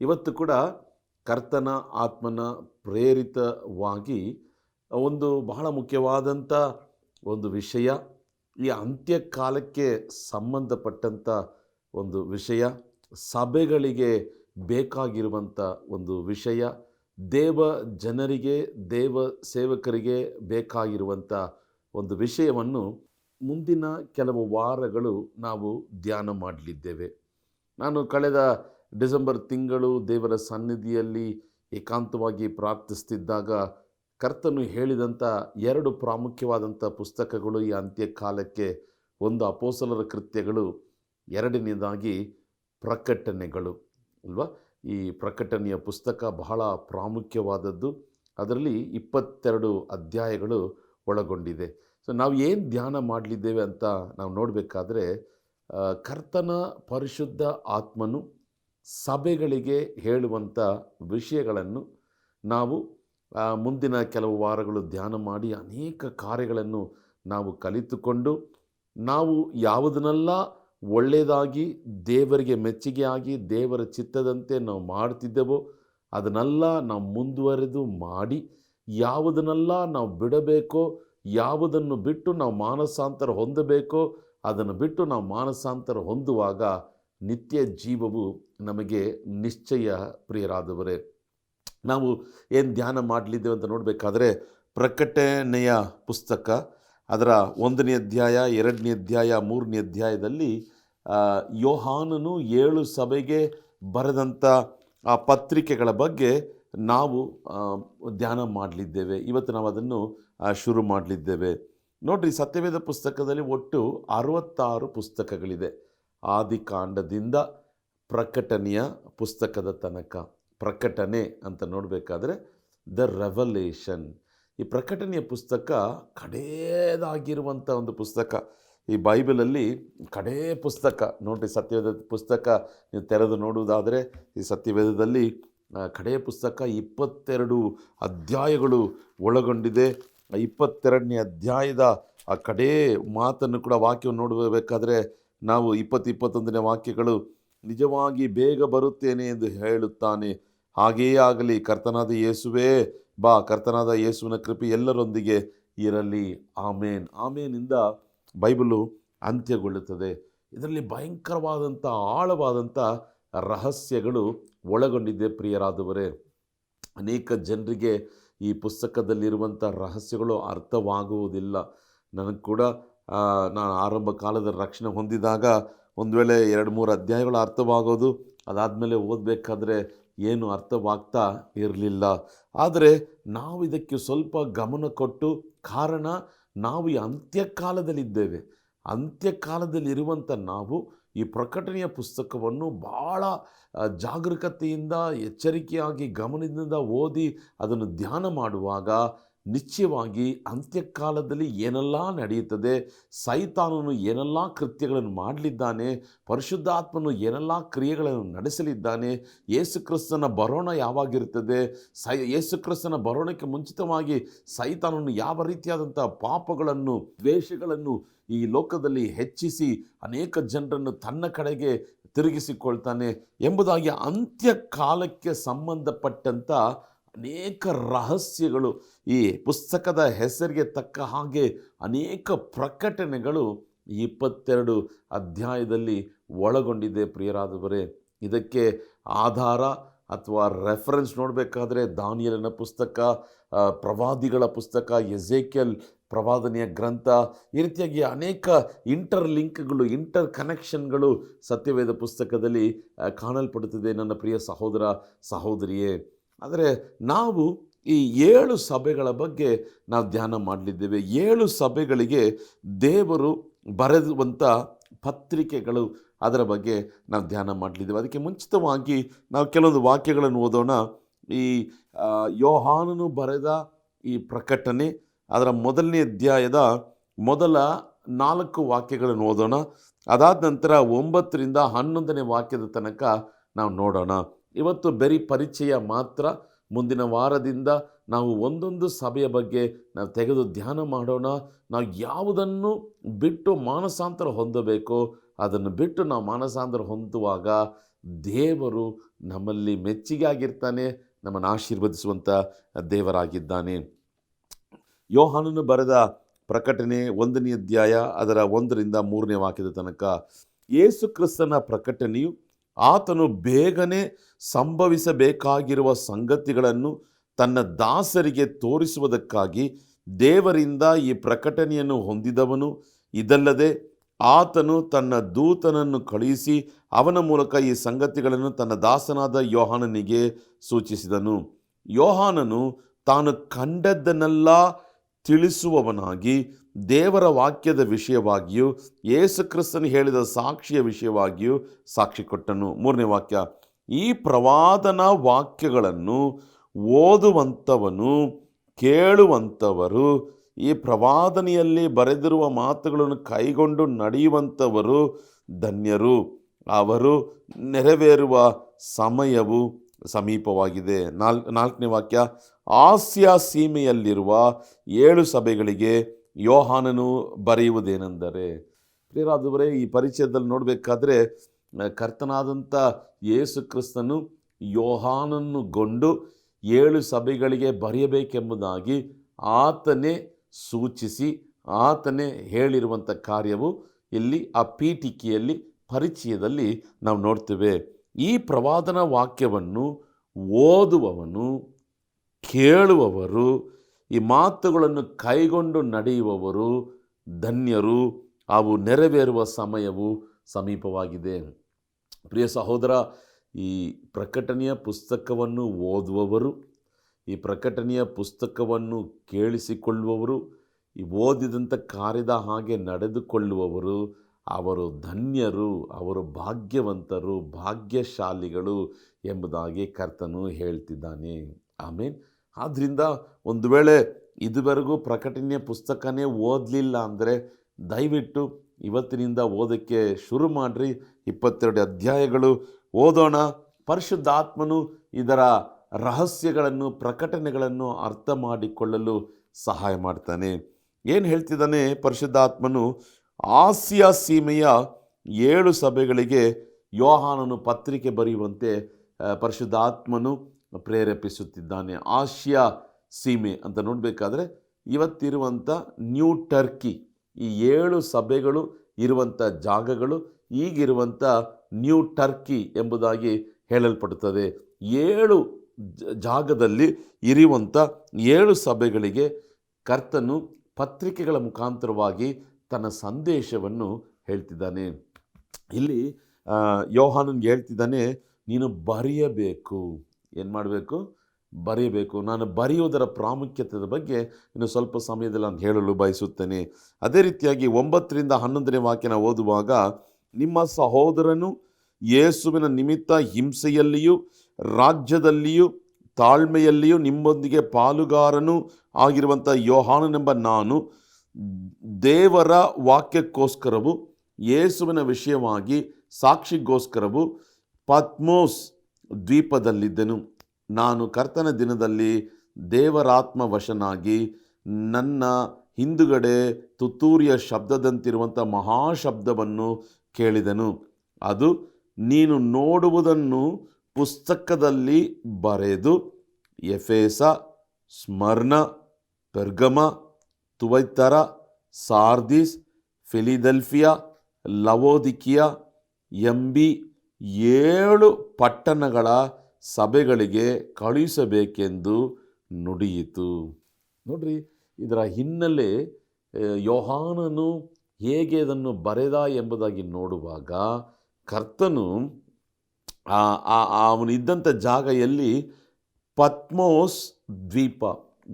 ಇವತ್ತು ಕೂಡ ಕರ್ತನ ಆತ್ಮನ ಪ್ರೇರಿತವಾಗಿ ಒಂದು ಬಹಳ ಮುಖ್ಯವಾದಂಥ ಒಂದು ವಿಷಯ, ಈ ಅಂತ್ಯಕಾಲಕ್ಕೆ ಸಂಬಂಧಪಟ್ಟಂಥ ಒಂದು ವಿಷಯ, ಸಭೆಗಳಿಗೆ ಬೇಕಾಗಿರುವಂಥ ಒಂದು ವಿಷಯ, ದೇವ ಜನರಿಗೆ, ದೇವ ಸೇವಕರಿಗೆ ಬೇಕಾಗಿರುವಂಥ ಒಂದು ವಿಷಯವನ್ನು ಮುಂದಿನ ಕೆಲವು ವಾರಗಳು ನಾವು ಧ್ಯಾನ ಮಾಡಲಿದ್ದೇವೆ. ನಾನು ಕಳೆದ ಡಿಸೆಂಬರ್ ತಿಂಗಳು ದೇವರ ಸನ್ನಿಧಿಯಲ್ಲಿ ಏಕಾಂತವಾಗಿ ಪ್ರಾರ್ಥಿಸ್ತಿದ್ದಾಗ ಕರ್ತನು ಹೇಳಿದಂಥ 2 ಪ್ರಾಮುಖ್ಯವಾದಂಥ ಪುಸ್ತಕಗಳು ಈ ಅಂತ್ಯಕಾಲಕ್ಕೆ, ಒಂದು ಅಪೊಸ್ತಲರ ಕೃತ್ಯಗಳು, ಎರಡನೇದಾಗಿ ಪ್ರಕಟಣೆಗಳು ಅಲ್ವಾ. ಈ ಪ್ರಕಟಣೆಯ ಪುಸ್ತಕ ಬಹಳ ಪ್ರಾಮುಖ್ಯವಾದದ್ದು. ಅದರಲ್ಲಿ 22 ಅಧ್ಯಾಯಗಳು ಒಳಗೊಂಡಿದೆ. ಸೊ ನಾವು ಏನು ಧ್ಯಾನ ಮಾಡಲಿದ್ದೇವೆ ಅಂತ ನಾವು ನೋಡಬೇಕಾದ್ರೆ, ಕರ್ತನ ಪರಿಶುದ್ಧ ಆತ್ಮನು ಸಭೆಗಳಿಗೆ ಹೇಳುವಂಥ ವಿಷಯಗಳನ್ನು ನಾವು ಮುಂದಿನ ಕೆಲವು ವಾರಗಳು ಧ್ಯಾನ ಮಾಡಿ ಅನೇಕ ಕಾರ್ಯಗಳನ್ನು ನಾವು ಕಲಿತುಕೊಂಡು, ನಾವು ಯಾವುದನ್ನೆಲ್ಲ ಒಳ್ಳೆಯದಾಗಿ ದೇವರಿಗೆ ಮೆಚ್ಚುಗೆಯಾಗಿ ದೇವರ ಚಿತ್ತದಂತೆ ನಾವು ಮಾಡ್ತಿದ್ದೆವೋ ಅದನ್ನೆಲ್ಲ ನಾವು ಮುಂದುವರೆದು ಮಾಡಿ, ಯಾವುದನ್ನೆಲ್ಲ ನಾವು ಬಿಡಬೇಕೋ, ಯಾವುದನ್ನು ಬಿಟ್ಟು ನಾವು ಮಾನಸಾಂತರ ಹೊಂದಬೇಕೋ ಅದನ್ನು ಬಿಟ್ಟು ನಾವು ಮಾನಸಾಂತರ ಹೊಂದುವಾಗ ನಿತ್ಯ ಜೀವವು ನಮಗೆ ನಿಶ್ಚಯ. ಪ್ರಿಯರಾದವರೇ, ನಾವು ಏನು ಧ್ಯಾನ ಮಾಡಲಿದ್ದೇವೆ ಅಂತ ನೋಡಬೇಕಾದ್ರೆ, ಪ್ರಕಟಣೆಯ ಪುಸ್ತಕ ಅದರ 1ನೇ ಅಧ್ಯಾಯ, 2ನೇ ಅಧ್ಯಾಯ, 3ನೇ ಅಧ್ಯಾಯದಲ್ಲಿ ಯೋಹಾನನು 7 ಸಭೆಗೆ ಬರೆದಂಥ ಆ ಪತ್ರಿಕೆಗಳ ಬಗ್ಗೆ ನಾವು ಧ್ಯಾನ ಮಾಡಲಿದ್ದೇವೆ. ಇವತ್ತು ನಾವು ಅದನ್ನು ಶುರು ಮಾಡಲಿದ್ದೇವೆ. ನೋಡ್ರಿ, ಸತ್ಯವೇದ ಪುಸ್ತಕದಲ್ಲಿ ಒಟ್ಟು 66 ಪುಸ್ತಕಗಳಿದೆ. ಆದಿಕಾಂಡದಿಂದ ಪ್ರಕಟಣೆಯ ಪುಸ್ತಕದ ತನಕ. ಪ್ರಕಟಣೆ ಅಂತ ನೋಡಬೇಕಾದ್ರೆ ದ ರೆವಲೇಷನ್. ಈ ಪ್ರಕಟಣೆಯ ಪುಸ್ತಕ ಕಡೆಯದಾಗಿರುವಂಥ ಒಂದು ಪುಸ್ತಕ. ಈ ಬೈಬಲಲ್ಲಿ ಕಡೇ ಪುಸ್ತಕ ನೋಡ್ರಿ. ಸತ್ಯವೇದ ಪುಸ್ತಕ ನೀವು ತೆರೆದು ನೋಡುವುದಾದರೆ, ಈ ಸತ್ಯವೇದದಲ್ಲಿ ಕಡೆಯ ಪುಸ್ತಕ 22 ಅಧ್ಯಾಯಗಳು ಒಳಗೊಂಡಿದೆ. 22ನೇ ಅಧ್ಯಾಯದ ಆ ಕಡೇ ಮಾತನ್ನು ಕೂಡ, ವಾಕ್ಯವನ್ನು ನೋಡಬೇಕಾದ್ರೆ ನಾವು 21ನೇ ವಾಕ್ಯಗಳು, ನಿಜವಾಗಿ ಬೇಗ ಬರುತ್ತೇನೆ ಎಂದು ಹೇಳುತ್ತಾನೆ, ಹಾಗೆಯೇ ಆಗಲಿ, ಕರ್ತನಾದ ಯೇಸುವೇ ಬಾ, ಕರ್ತನಾದ ಯೇಸುವಿನ ಕೃಪೆ ಎಲ್ಲರೊಂದಿಗೆ ಇರಲಿ, ಆಮೇನ್. ಆಮೇನಿಂದ ಬೈಬಲು ಅಂತ್ಯಗೊಳ್ಳುತ್ತದೆ. ಇದರಲ್ಲಿ ಭಯಂಕರವಾದಂಥ ಆಳವಾದಂಥ ರಹಸ್ಯಗಳು ಒಳಗೊಂಡಿದೆ. ಪ್ರಿಯರಾದವರೇ, ಅನೇಕ ಜನರಿಗೆ ಈ ಪುಸ್ತಕದಲ್ಲಿರುವಂಥ ರಹಸ್ಯಗಳು ಅರ್ಥವಾಗುವುದಿಲ್ಲ. ನನಗೆ ಕೂಡ ನಾನು ಆರಂಭ ಕಾಲದ ರಕ್ಷಣೆ ಹೊಂದಿದಾಗ ಒಂದು ವೇಳೆ 2-3 ಅಧ್ಯಾಯಗಳು ಅರ್ಥವಾಗೋದು, ಅದಾದಮೇಲೆ ಓದಬೇಕಾದ್ರೆ ಏನು ಅರ್ಥವಾಗ್ತಾ ಇರಲಿಲ್ಲ. ಆದರೆ ನಾವು ಇದಕ್ಕೆ ಸ್ವಲ್ಪ ಗಮನ ಕೊಟ್ಟು, ಕಾರಣ ನಾವು ಈ ಅಂತ್ಯಕಾಲದಲ್ಲಿದ್ದೇವೆ. ಅಂತ್ಯಕಾಲದಲ್ಲಿರುವಂಥ ನಾವು ಈ ಪ್ರಕಟಣೆಯ ಪುಸ್ತಕವನ್ನು ಭಾಳ ಜಾಗರೂಕತೆಯಿಂದ, ಎಚ್ಚರಿಕೆಯಾಗಿ, ಗಮನದಿಂದ ಓದಿ ಅದನ್ನು ಧ್ಯಾನ ಮಾಡುವಾಗ ನಿಶ್ಚಯವಾಗಿ ಅಂತ್ಯಕಾಲದಲ್ಲಿ ಏನೆಲ್ಲ ನಡೆಯುತ್ತದೆ, ಸೈತಾನನು ಏನೆಲ್ಲ ಕೃತ್ಯಗಳನ್ನು ಮಾಡಲಿದ್ದಾನೆ, ಪರಿಶುದ್ಧಾತ್ಮನು ಏನೆಲ್ಲ ಕ್ರಿಯೆಗಳನ್ನು ನಡೆಸಲಿದ್ದಾನೆ, ಯೇಸುಕ್ರಿಸ್ತನ ಬರೋಣ ಯಾವಾಗಿರ್ತದೆ, ಯೇಸುಕ್ರಿಸ್ತನ ಬರೋಣಕ್ಕೆ ಮುಂಚಿತವಾಗಿ ಸೈತಾನನು ಯಾವ ರೀತಿಯಾದಂಥ ಪಾಪಗಳನ್ನು, ದ್ವೇಷಗಳನ್ನು ಈ ಲೋಕದಲ್ಲಿ ಹೆಚ್ಚಿಸಿ ಅನೇಕ ಜನರನ್ನು ತನ್ನ ಕಡೆಗೆ ತಿರುಗಿಸಿಕೊಳ್ತಾನೆ ಎಂಬುದಾಗಿ ಅಂತ್ಯಕಾಲಕ್ಕೆ ಸಂಬಂಧಪಟ್ಟಂಥ ಅನೇಕ ರಹಸ್ಯಗಳು, ಈ ಪುಸ್ತಕದ ಹೆಸರಿಗೆ ತಕ್ಕ ಹಾಗೆ ಅನೇಕ ಪ್ರಕಟಣೆಗಳು 22 ಅಧ್ಯಾಯದಲ್ಲಿ ಒಳಗೊಂಡಿದೆ. ಪ್ರಿಯರಾದವರೇ, ಇದಕ್ಕೆ ಆಧಾರ ಅಥವಾ ರೆಫರೆನ್ಸ್ ನೋಡಬೇಕಾದ್ರೆ ದಾನಿಯೇಲನ ಪುಸ್ತಕ, ಪ್ರವಾದಿಗಳ ಪುಸ್ತಕ, ಎಜೇಕಿಯೇಲ್ ಪ್ರವಾದನೆಯ ಗ್ರಂಥ, ಈ ರೀತಿಯಾಗಿ ಅನೇಕ ಇಂಟರ್ ಕನೆಕ್ಷನ್ಗಳು ಸತ್ಯವೇದ ಪುಸ್ತಕದಲ್ಲಿ ಕಾಣಲ್ಪಡುತ್ತದೆ. ನನ್ನ ಪ್ರಿಯ ಸಹೋದರ ಸಹೋದರಿಯೇ, ಆದರೆ ನಾವು ಈ 7 ಸಭೆಗಳ ಬಗ್ಗೆ ನಾವು ಧ್ಯಾನ ಮಾಡಲಿದ್ದೇವೆ. 7 ಸಭೆಗಳಿಗೆ ದೇವರು ಬರೆದುವಂಥ ಪತ್ರಿಕೆಗಳು, ಅದರ ಬಗ್ಗೆ ನಾವು ಧ್ಯಾನ ಮಾಡಲಿದ್ದೇವೆ. ಅದಕ್ಕೆ ಮುಂಚಿತವಾಗಿ ನಾವು ಕೆಲವೊಂದು ವಾಕ್ಯಗಳನ್ನು ಓದೋಣ. ಈ ಯೋಹಾನನು ಬರೆದ ಈ ಪ್ರಕಟಣೆ ಅದರ 1ನೇ ಅಧ್ಯಾಯದ ಮೊದಲ 4 ವಾಕ್ಯಗಳನ್ನು ಓದೋಣ. ಅದಾದ ನಂತರ 9ರಿಂದ 11ನೇ ವಾಕ್ಯದ ತನಕ ನಾವು ನೋಡೋಣ. ಇವತ್ತು ಬರೀ ಪರಿಚಯ ಮಾತ್ರ. ಮುಂದಿನ ವಾರದಿಂದ ನಾವು ಒಂದೊಂದು ಸಭೆಯ ಬಗ್ಗೆ ನಾವು ತೆಗೆದು ಧ್ಯಾನ ಮಾಡೋಣ. ನಾವು ಯಾವುದನ್ನು ಬಿಟ್ಟು ಮಾನಸಾಂತರ ಹೊಂದಬೇಕೋ ಅದನ್ನು ಬಿಟ್ಟು ನಾವು ಮಾನಸಾಂತರ ಹೊಂದುವಾಗ ದೇವರು ನಮ್ಮಲ್ಲಿ ಮೆಚ್ಚುಗೆ ಆಗಿರ್ತಾನೆ, ನಮ್ಮನ್ನು ಆಶೀರ್ವದಿಸುವಂಥ ದೇವರಾಗಿದ್ದಾನೆ. ಯೋಹಾನನು ಬರೆದ ಪ್ರಕಟಣೆ 1ನೇ ಅಧ್ಯಾಯ ಅದರ 1ರಿಂದ 3ನೇ ವಾಕ್ಯದ ತನಕ, ಯೇಸು ಕ್ರಿಸ್ತನ ಪ್ರಕಟಣೆಯು ಆತನು ಬೇಗನೆ ಸಂಭವಿಸಬೇಕಾಗಿರುವ ಸಂಗತಿಗಳನ್ನು ತನ್ನ ದಾಸರಿಗೆ ತೋರಿಸುವುದಕ್ಕಾಗಿ ದೇವರಿಂದ ಈ ಪ್ರಕಟಣೆಯನ್ನು ಹೊಂದಿದವನು. ಇದಲ್ಲದೆ ಆತನು ತನ್ನ ದೂತನನ್ನು ಕಳುಹಿಸಿ ಅವನ ಮೂಲಕ ಈ ಸಂಗತಿಗಳನ್ನು ತನ್ನ ದಾಸನಾದ ಯೋಹಾನನಿಗೆ ಸೂಚಿಸಿದನು. ಯೋಹಾನನು ತಾನು ಕಂಡದ್ದನ್ನೆಲ್ಲ ತಿಳಿಸುವವನಾಗಿ ದೇವರ ವಾಕ್ಯದ ವಿಷಯವಾಗಿಯೂ ಯೇಸು ಕ್ರಿಸ್ತನು ಹೇಳಿದ ಸಾಕ್ಷಿಯ ವಿಷಯವಾಗಿಯೂ ಸಾಕ್ಷಿ ಕೊಟ್ಟನು. 3ನೇ ವಾಕ್ಯ, ಈ ಪ್ರವಾದನಾ ವಾಕ್ಯಗಳನ್ನು ಓದುವಂಥವನು, ಕೇಳುವಂಥವರು, ಈ ಪ್ರವಾದನೆಯಲ್ಲಿ ಬರೆದಿರುವ ಮಾತುಗಳನ್ನು ಕೈಗೊಂಡು ನಡೆಯುವಂಥವರು ಧನ್ಯರು, ಅವರು ನೆರವೇರುವ ಸಮಯವು ಸಮೀಪವಾಗಿದೆ. 4ನೇ ವಾಕ್ಯ, ಆಸ್ಯ ಸೀಮೆಯಲ್ಲಿರುವ 7 ಸಭೆಗಳಿಗೆ ಯೋಹಾನನು ಬರೆಯುವುದೇನೆಂದರೆ. ಪ್ರಿಯರಾದವರೇ, ಈ ಪರಿಚಯದಲ್ಲಿ ನೋಡಬೇಕಾದ್ರೆ ಕರ್ತನಾದಂಥ ಯೇಸು ಕ್ರಿಸ್ತನು ಯೋಹಾನನುಗೊಂಡು 7 ಸಭೆಗಳಿಗೆ ಬರೆಯಬೇಕೆಂಬುದಾಗಿ ಆತನೇ ಸೂಚಿಸಿ ಆತನೇ ಹೇಳಿರುವಂಥ ಕಾರ್ಯವು ಇಲ್ಲಿ ಆ ಪೀಠಿಕೆಯಲ್ಲಿ ಪರಿಚಯದಲ್ಲಿ ನಾವು ನೋಡ್ತೇವೆ. ಈ ಪ್ರವಾದನಾ ವಾಕ್ಯವನ್ನು ಓದುವವನು, ಕೇಳುವವರು, ಈ ಮಾತುಗಳನ್ನು ಕೈಗೊಂಡು ನಡೆಯುವವರು ಧನ್ಯರು, ಅವು ನೆರವೇರುವ ಸಮಯವು ಸಮೀಪವಾಗಿದೆ. ಪ್ರಿಯ ಸಹೋದರ, ಈ ಪ್ರಕಟಣೆಯ ಪುಸ್ತಕವನ್ನು ಓದುವವರು, ಈ ಪ್ರಕಟಣೆಯ ಪುಸ್ತಕವನ್ನು ಕೇಳಿಸಿಕೊಳ್ಳುವವರು, ಈ ಓದಿದಂಥ ಕಾರ್ಯದ ಹಾಗೆ ನಡೆದುಕೊಳ್ಳುವವರು ಅವರು ಧನ್ಯರು, ಅವರು ಭಾಗ್ಯವಂತರು, ಭಾಗ್ಯಶಾಲಿಗಳು ಎಂಬುದಾಗಿ ಕರ್ತನು ಹೇಳ್ತಿದ್ದಾನೆ. ಆಮೇನ್. ಆದ್ದರಿಂದ ಒಂದು ವೇಳೆ ಇದುವರೆಗೂ ಪ್ರಕಟಣೆಯ ಪುಸ್ತಕನೇ ಓದಲಿಲ್ಲ ಅಂದರೆ ದಯವಿಟ್ಟು ಇವತ್ತಿನಿಂದ ಓದೋಕ್ಕೆ ಶುರು ಮಾಡಿರಿ. 22 ಅಧ್ಯಾಯಗಳು ಓದೋಣ. ಪರಿಶುದ್ಧಾತ್ಮನು ಇದರ ರಹಸ್ಯಗಳನ್ನು, ಪ್ರಕಟಣೆಗಳನ್ನು ಅರ್ಥ ಮಾಡಿಕೊಳ್ಳಲು ಸಹಾಯ ಮಾಡ್ತಾನೆ. ಏನು ಹೇಳ್ತಿದ್ದಾನೆ ಪರಿಶುದ್ಧಾತ್ಮನು? ಆಸಿಯಾ ಸೀಮೆಯ 7 ಸಭೆಗಳಿಗೆ ಯೋಹಾನನು ಪತ್ರಿಕೆ ಬರೆಯುವಂತೆ ಪರಿಶುದ್ಧಾತ್ಮನು ಪ್ರೇರೇಪಿಸುತ್ತಿದ್ದಾನೆ. ಆಸಿಯಾ ಸೀಮೆ ಅಂತ ನೋಡಬೇಕಾದ್ರೆ ಇವತ್ತಿರುವಂಥ ನ್ಯೂ ಟರ್ಕಿ, ಈ 7 ಸಭೆಗಳು ಇರುವಂಥ ಜಾಗಗಳು ಈಗಿರುವಂಥ ನ್ಯೂ ಟರ್ಕಿ ಎಂಬುದಾಗಿ ಹೇಳಲ್ಪಡುತ್ತದೆ. 7 ಜಾಗದಲ್ಲಿ ಇರುವಂಥ 7 ಸಭೆಗಳಿಗೆ ಕರ್ತನು ಪತ್ರಿಕೆಗಳ ಮುಖಾಂತರವಾಗಿ ತನ್ನ ಸಂದೇಶವನ್ನು ಹೇಳ್ತಿದ್ದಾನೆ. ಇಲ್ಲಿ ಯೋಹಾನನ್ಗೆ ಹೇಳ್ತಿದ್ದಾನೆ, ನೀನು ಬರೆಯಬೇಕು. ಏನು ಮಾಡಬೇಕು? ಬರೆಯಬೇಕು. ನಾನು ಬರೆಯುವುದರ ಪ್ರಾಮುಖ್ಯತೆಯ ಬಗ್ಗೆ ಇನ್ನು ಸ್ವಲ್ಪ ಸಮಯದಲ್ಲಿ ನಾನು ಹೇಳಲು ಬಯಸುತ್ತೇನೆ. ಅದೇ ರೀತಿಯಾಗಿ 9ರಿಂದ 11ನೇ ವಾಕ್ಯನ ಓದುವಾಗ, ನಿಮ್ಮ ಸಹೋದರನು ಯೇಸುವಿನ ನಿಮಿತ್ತ ಹಿಂಸೆಯಲ್ಲಿಯೂ ರಾಜ್ಯದಲ್ಲಿಯೂ ತಾಳ್ಮೆಯಲ್ಲಿಯೂ ನಿಮ್ಮೊಂದಿಗೆ ಪಾಲುಗಾರನು ಆಗಿರುವಂಥ ಯೋಹಾನನೆಂಬ ನಾನು ದೇವರ ವಾಕ್ಯಕ್ಕೋಸ್ಕರವು ಯೇಸುವಿನ ವಿಷಯವಾಗಿ ಸಾಕ್ಷಿಗೋಸ್ಕರವು ಪತ್ಮೋಸ್ ದ್ವೀಪದಲ್ಲಿದ್ದೆನು. ನಾನು ಕರ್ತನ ದಿನದಲ್ಲಿ ದೇವರಾತ್ಮ ವಶನಾಗಿ ನನ್ನ ಹಿಂದುಗಡೆ ತುತ್ತೂರಿಯ ಶಬ್ದದಂತಿರುವಂಥ ಮಹಾಶಬ್ದವನ್ನು ಕೇಳಿದೆನು. ಅದು, ನೀನು ನೋಡುವುದನ್ನು ಪುಸ್ತಕದಲ್ಲಿ ಬರೆದು ಎಫೆಸ, ಸ್ಮರ್ನ, ಪೆರ್ಗಮ, ತುವೈತರ, ಸಾರ್ದಿಸ್, ಫಿಲಿಡೆಲ್ಫಿಯಾ, ಲವೋದಿಕಿಯ ಎಂಬಿ 7 ಪಟ್ಟಣಗಳ ಸಭೆಗಳಿಗೆ ಕಳುಹಿಸಬೇಕೆಂದು ನುಡಿಯಿತು. ನೋಡ್ರಿ, ಇದರ ಹಿನ್ನೆಲೆ ಯೋಹಾನನು ಹೇಗೆ ಅದನ್ನು ಬರೆದ ಎಂಬುದಾಗಿ ನೋಡುವಾಗ, ಕರ್ತನು ಅವನಿದ್ದಂಥ ಜಾಗ ಎಲ್ಲಿ? ಪತ್ಮೋಸ್ ದ್ವೀಪ,